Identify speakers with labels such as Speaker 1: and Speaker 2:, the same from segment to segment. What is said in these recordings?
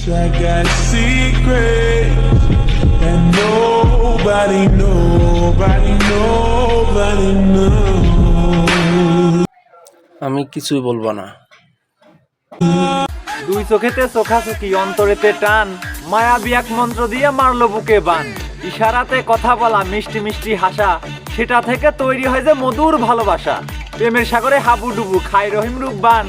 Speaker 1: I got a secret and nobody knows.
Speaker 2: আমি কিছুই বলবো না।
Speaker 3: দুই চোখেতে চোখাচোখি, অন্তরেতে টান, মায়াবী এক মন্ত্র দিয়ে মারলো বুকে বান। ইশারাতে কথা বলা, মিষ্টি মিষ্টি হাসা, সেটা থেকে তৈরি হয় যে মধুর ভালোবাসা। প্রেমের সাগরে হাবুডুবু খায় রহিম রূপবান,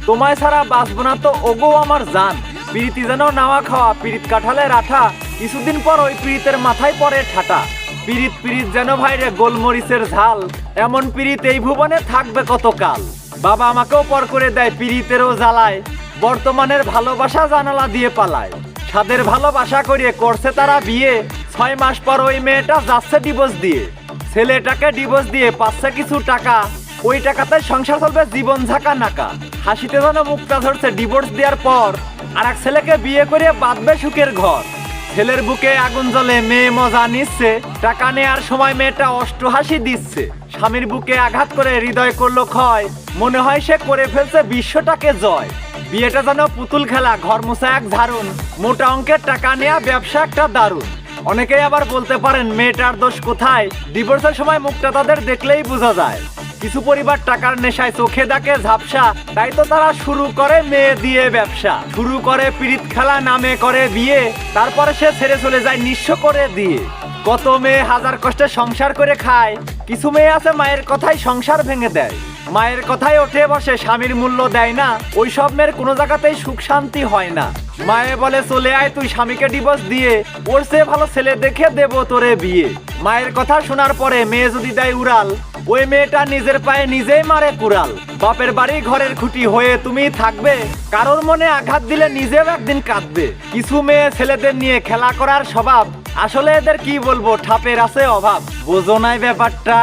Speaker 3: তোমায় ছাড়া বাঁচবো না তো ওগো আমার জান। প্রীতি যেন নাওয়া খাওয়া, পীড়িত কাঠালের আঠা, কিছুদিন পর ওই পীড়িতের মাথায় পড়ে ঠাটা। পীড়িত পীড়িত যেন ভাইরে গোলমরিচের ঝাল, এমন পীড়িত এই ভুবনে থাকবে কতকাল। বাবা আমাকেও পর করে দেয় পীড়িতেরও জ্বালায়, বর্তমানের ভালোবাসা জানালা দিয়ে পালায়। সাদের ভালোবাসা করিয়ে করছে তারা বিয়ে, 6 মাস পর ওই মেয়েটা যাচ্ছে ডিভোর্স দিয়ে। ছেলেটাকে ডিভোর্স দিয়ে পাচ্ছে কিছু টাকা, ওই টাকাতে সংসার চলবে জীবন ঝাঁকা নাকা। হাসিতে যেন মুখটা ধরছে ডিভোর্স দেওয়ার পর, আর এক ছেলেকে বিয়ে করে বাঁধবে সুখের ঘর। ছেলের বুকে আগুন জ্বলে, মেয়ে মজা নিচ্ছে, টাকা নেয়ার সময় মেয়েটা অষ্টহাসি দিচ্ছে। স্বামীর বুকে আঘাত করে হৃদয় করলো ক্ষয়, মনে হয় সে করে ফেলছে বিশ্বটাকে জয়। বিয়েটা যেন পুতুল খেলা, ঘর মোছা এক ঝাড়ুন, মোটা অঙ্কের টাকা নেয়া ব্যবসা একটা দারুণ। অনেকেই আবার বলতে পারেন মেয়েটার দোষ কোথায়, ডিভোর্সের সময় মুখটা তাদের দেখলেই বোঝা যায়। কিছু পরিবার টাকার নেশায় চোখে দেখে ঝাপসা, তাই তো তারা শুরু করে মেয়ে দিয়ে ব্যবসা। শুরু করে পীড়িত খেলা, নামে করে বিয়ে, তারপরে সে ছেড়ে চলে যায় নিঃস্ব করে দিয়ে। কত মেয়ে হাজার কষ্টে সংসার করে খায়, কিছু মেয়ে আছে মায়ের কথাই সংসার ভেঙে দেয়। মায়ের কথায় ওঠে বসে, স্বামীর মূল্য দেয় না, ওই সব মেয়ের কোনো জায়গাতেই সুখ শান্তি হয় না। মায়ে বলে চলে আয় তুই স্বামীকে ডিভোর্স দিয়ে, ওর চেয়ে ভালো ছেলে দেখে দেবো তোরে বিয়ে। মায়ের কথা শোনার পরে মেয়ে যদি দেয় উড়াল, ওই মেয়েটা নিজের পায়ে নিজেই মারে কুড়াল। বাপের বাড়ি ঘরের খুঁটি হয়ে তুমি থাকবে, কারোর মনে আঘাত দিলে নিজেও একদিন কাঁদবে। কিছু মেয়ে ছেলেদের নিয়ে খেলা করার স্বভাব, আসলে এদের কি বলবো, ঠাপের আছে অভাব। বোঝো নাই ব্যাপারটা।